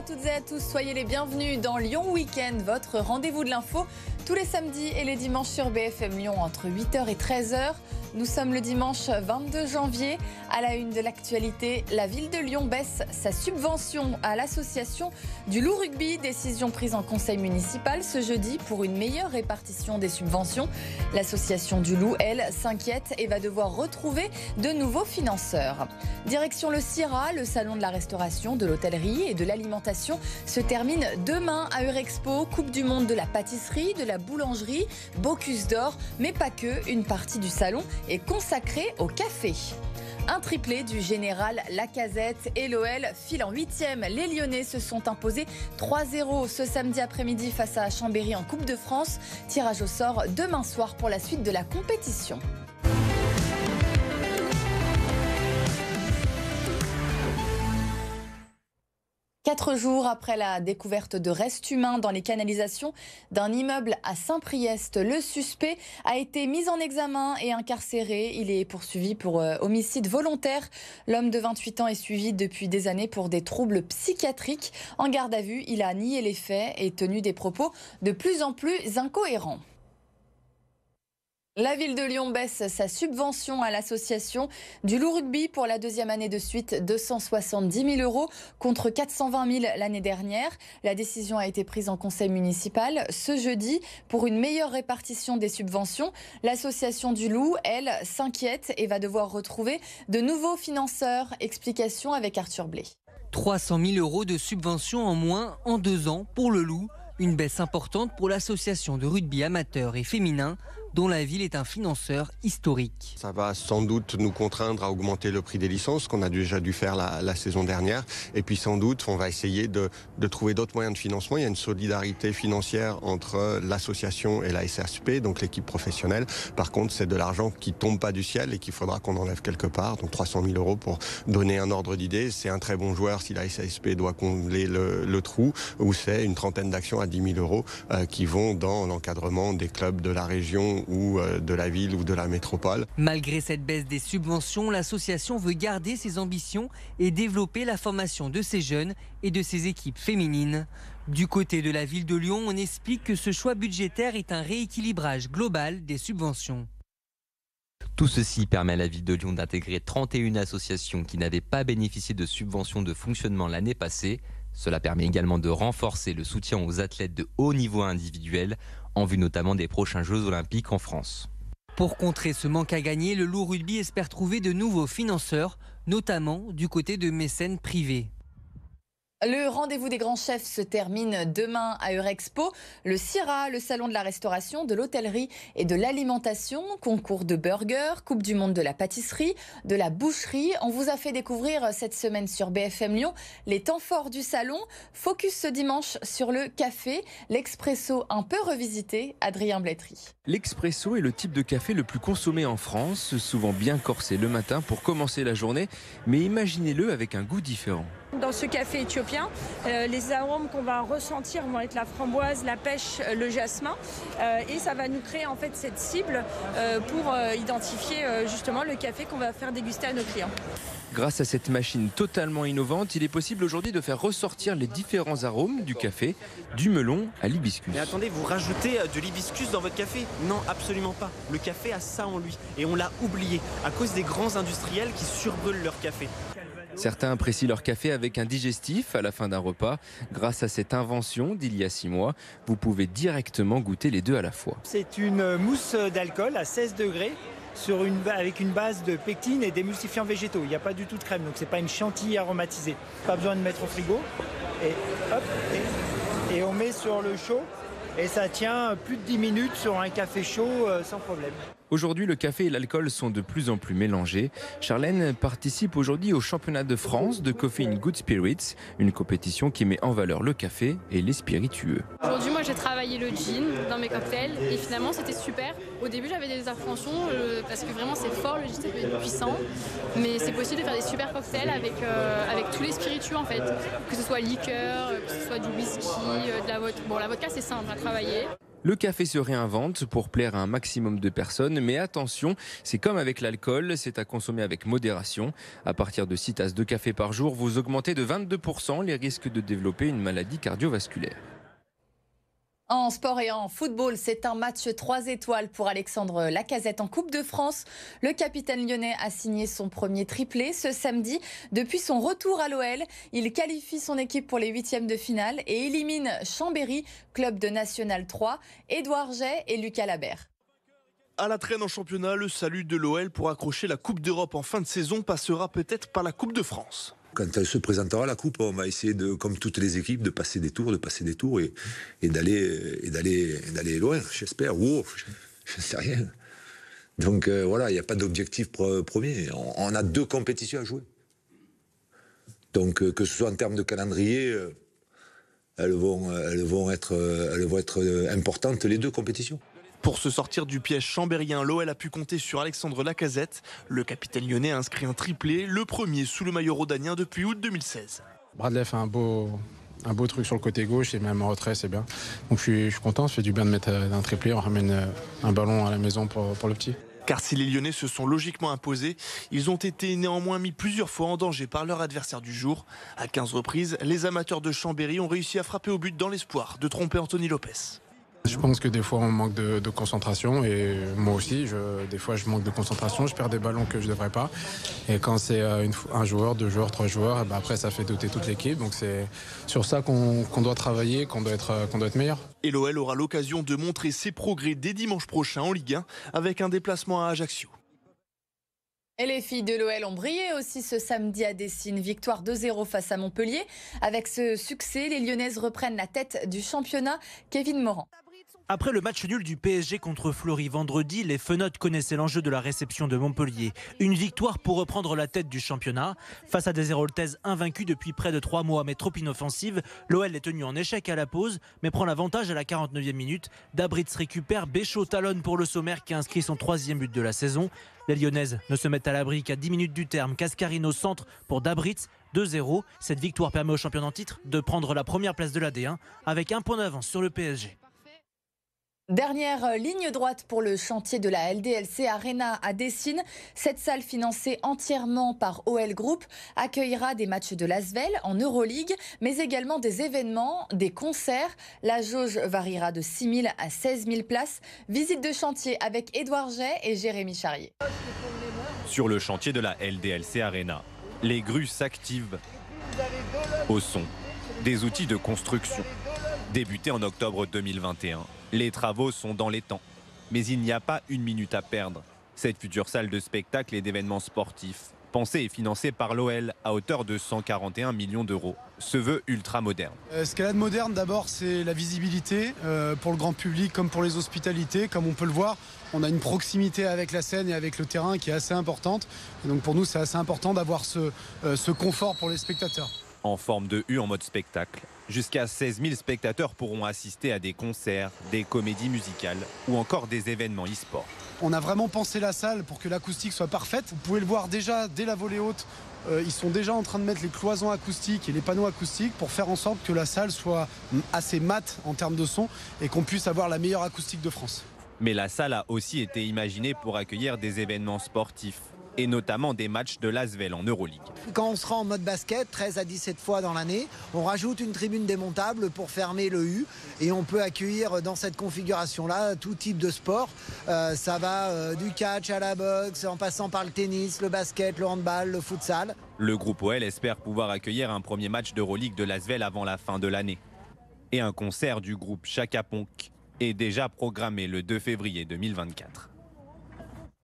à toutes et à tous, soyez les bienvenus dans Lyon Week-end, votre rendez-vous de l'info tous les samedis et les dimanches sur BFM Lyon entre 8h et 13h. Nous sommes le dimanche 22 janvier. À la une de l'actualité, la ville de Lyon baisse sa subvention à l'association du Loup Rugby. Décision prise en conseil municipal ce jeudi pour une meilleure répartition des subventions. L'association du Loup, elle, s'inquiète et va devoir retrouver de nouveaux financeurs. Direction le CIRA, le salon de la restauration, de l'hôtellerie et de l'alimentation se termine demain à Eurexpo. Coupe du monde de la pâtisserie, de la boulangerie, Bocuse d'Or, mais pas que. Une partie du salon est consacrée au café. Un triplé du général Lacazette et l'OL file en 8e. Les Lyonnais se sont imposés 3-0 ce samedi après-midi face à Chambéry en Coupe de France. Tirage au sort demain soir pour la suite de la compétition. Quatre jours après la découverte de restes humains dans les canalisations d'un immeuble à Saint-Priest, le suspect a été mis en examen et incarcéré. Il est poursuivi pour homicide volontaire. L'homme de 28 ans est suivi depuis des années pour des troubles psychiatriques. En garde à vue, il a nié les faits et tenu des propos de plus en plus incohérents. La ville de Lyon baisse sa subvention à l'association du Loup Rugby pour la deuxième année de suite, 270 000 € contre 420 000 l'année dernière. La décision a été prise en conseil municipal ce jeudi pour une meilleure répartition des subventions. L'association du Loup, elle, s'inquiète et va devoir retrouver de nouveaux financeurs. Explication avec Arthur Blé. 300 000 € de subventions en moins en 2 ans pour le Loup. Une baisse importante pour l'association de rugby amateur et féminin, dont la ville est un financeur historique. Ça va sans doute nous contraindre à augmenter le prix des licences, qu'on a déjà dû faire la saison dernière. Et puis sans doute, on va essayer de trouver d'autres moyens de financement. Il y a une solidarité financière entre l'association et la SRSP, donc l'équipe professionnelle. Par contre, c'est de l'argent qui tombe pas du ciel et qu'il faudra qu'on enlève quelque part. Donc 300 000 € pour donner un ordre d'idée. C'est un très bon joueur si la SRSP doit combler le trou, ou c'est une trentaine d'actions à 10 000 € qui vont dans l'encadrement des clubs de la région ou de la ville ou de la métropole. Malgré cette baisse des subventions, l'association veut garder ses ambitions et développer la formation de ses jeunes et de ses équipes féminines. Du côté de la ville de Lyon, on explique que ce choix budgétaire est un rééquilibrage global des subventions. Tout ceci permet à la ville de Lyon d'intégrer 31 associations qui n'avaient pas bénéficié de subventions de fonctionnement l'année passée. Cela permet également de renforcer le soutien aux athlètes de haut niveau individuel, en vue notamment des prochains Jeux Olympiques en France. Pour contrer ce manque à gagner, le Loup Rugby espère trouver de nouveaux financeurs, notamment du côté de mécènes privés. Le rendez-vous des grands chefs se termine demain à Eurexpo. Le CIRA, le salon de la restauration, de l'hôtellerie et de l'alimentation, concours de burgers, coupe du monde de la pâtisserie, de la boucherie. On vous a fait découvrir cette semaine sur BFM Lyon les temps forts du salon. Focus ce dimanche sur le café, l'expresso un peu revisité. Adrien Blétry. L'expresso est le type de café le plus consommé en France, souvent bien corsé le matin pour commencer la journée, mais imaginez-le avec un goût différent. Dans ce café éthiopien, les arômes qu'on va ressentir vont être la framboise, la pêche, le jasmin, et ça va nous créer en fait cette cible pour identifier justement le café qu'on va faire déguster à nos clients. Grâce à cette machine totalement innovante, il est possible aujourd'hui de faire ressortir les différents arômes du café, du melon à l'hibiscus. Mais attendez, vous rajoutez de l'hibiscus dans votre café? Non, absolument pas. Le café a ça en lui et on l'a oublié à cause des grands industriels qui surbrûlent leur café. Certains apprécient leur café avec un digestif à la fin d'un repas. Grâce à cette invention d'il y a 6 mois, vous pouvez directement goûter les deux à la fois. C'est une mousse d'alcool à 16 degrés avec une base de pectine et d'émulsifiants végétaux. Il n'y a pas du tout de crème, donc c'est pas une chantilly aromatisée. Pas besoin de mettre au frigo. Et hop, et on met sur le chaud. Et ça tient plus de 10 minutes sur un café chaud sans problème. Aujourd'hui, le café et l'alcool sont de plus en plus mélangés. Charlène participe aujourd'hui au championnat de France de Coffee in Good Spirits, une compétition qui met en valeur le café et les spiritueux. Aujourd'hui, moi j'ai travaillé le gin dans mes cocktails et finalement c'était super. Au début j'avais des appréhensions parce que vraiment c'est fort, le gin c'est puissant, mais c'est possible de faire des super cocktails avec tous les spiritueux en fait, que ce soit liqueur, que ce soit du whisky, de la vodka. Bon, la vodka c'est simple à travailler. Le café se réinvente pour plaire à un maximum de personnes, mais attention, c'est comme avec l'alcool, c'est à consommer avec modération. À partir de 6 tasses de café par jour, vous augmentez de 22% les risques de développer une maladie cardiovasculaire. En sport et en football, c'est un match 3 étoiles pour Alexandre Lacazette en Coupe de France. Le capitaine lyonnais a signé son premier triplé ce samedi. Depuis son retour à l'OL, il qualifie son équipe pour les 8e de finale et élimine Chambéry, club de National 3, Édouard Jay et Lucas Labert. À la traîne en championnat, le salut de l'OL pour accrocher la Coupe d'Europe en fin de saison passera peut-être par la Coupe de France. Quand elle se présentera la coupe, on va essayer comme toutes les équipes, de passer des tours et d'aller loin, j'espère. Ou je ne sais rien. Donc voilà, il n'y a pas d'objectif premier. On a 2 compétitions à jouer. Donc que ce soit en termes de calendrier, elles vont être importantes les 2 compétitions. Pour se sortir du piège chambérien, l'OL a pu compter sur Alexandre Lacazette. Le capitaine lyonnais a inscrit un triplé, le premier sous le maillot rhodanien depuis août 2016. Bradley fait un beau truc sur le côté gauche et même en retrait, c'est bien. Donc je suis content, ça fait du bien de mettre un triplé, on ramène un ballon à la maison pour le petit. Car si les Lyonnais se sont logiquement imposés, ils ont été néanmoins mis plusieurs fois en danger par leur adversaire du jour. À 15 reprises, les amateurs de Chambéry ont réussi à frapper au but dans l'espoir de tromper Anthony Lopez. Je pense que des fois on manque de concentration et moi aussi, des fois je manque de concentration, je perds des ballons que je ne devrais pas. Et quand c'est un joueur, 2 joueurs, 3 joueurs, après ça fait douter toute l'équipe. Donc c'est sur ça qu'on doit travailler, qu'on doit être meilleur. Et l'OL aura l'occasion de montrer ses progrès dès dimanche prochain en Ligue 1 avec un déplacement à Ajaccio. Et les filles de l'OL ont brillé aussi ce samedi à Dessine. Victoire 2-0 face à Montpellier. Avec ce succès, les Lyonnaises reprennent la tête du championnat. Kevin Morand. Après le match nul du PSG contre Flory vendredi, les Fenotes connaissaient l'enjeu de la réception de Montpellier. Une victoire pour reprendre la tête du championnat. Face à des Héroltaises invaincues depuis près de 3 mois mais trop inoffensives, l'OL est tenu en échec à la pause mais prend l'avantage à la 49e minute. Dabritz récupère, Béchot talonne pour le Sommaire qui a inscrit son 3e but de la saison. Les Lyonnaises ne se mettent à l'abri qu'à 10 minutes du terme. Cascarino centre pour Dabritz, 2-0. Cette victoire permet au champion en titre de prendre la première place de la D1 avec 1 point d'avance sur le PSG. Dernière ligne droite pour le chantier de la LDLC Arena à Dessine. Cette salle financée entièrement par OL Group accueillera des matchs de l'Asvel en Euroleague, mais également des événements, des concerts. La jauge variera de 6 000 à 16 000 places. Visite de chantier avec Édouard Jay et Jérémy Charrier. Sur le chantier de la LDLC Arena, les grues s'activent au son des outils de construction. Débuté en octobre 2021, les travaux sont dans les temps. Mais il n'y a pas une minute à perdre. Cette future salle de spectacle et d'événements sportifs, pensée et financée par l'OL à hauteur de 141 millions d'euros, se veut ultra moderne. Ce qu'elle a de moderne, d'abord, c'est la visibilité pour le grand public comme pour les hospitalités. Comme on peut le voir, on a une proximité avec la scène et avec le terrain qui est assez importante. Et donc pour nous, c'est assez important d'avoir ce confort pour les spectateurs. En forme de U en mode spectacle, jusqu'à 16 000 spectateurs pourront assister à des concerts, des comédies musicales ou encore des événements e-sport. On a vraiment pensé la salle pour que l'acoustique soit parfaite. Vous pouvez le voir déjà dès la volée haute. Ils sont déjà en train de mettre les cloisons acoustiques et les panneaux acoustiques pour faire en sorte que la salle soit assez mate en termes de son et qu'on puisse avoir la meilleure acoustique de France. Mais la salle a aussi été imaginée pour accueillir des événements sportifs, et notamment des matchs de l'Asvel en Euroleague. Quand on sera en mode basket, 13 à 17 fois dans l'année, on rajoute une tribune démontable pour fermer le U et on peut accueillir dans cette configuration-là tout type de sport. Ça va du catch à la boxe, en passant par le tennis, le basket, le handball, le futsal. Le groupe OL espère pouvoir accueillir un premier match d'Euroleague de l'Asvel avant la fin de l'année. Et un concert du groupe Chaka Ponk est déjà programmé le 2 février 2024.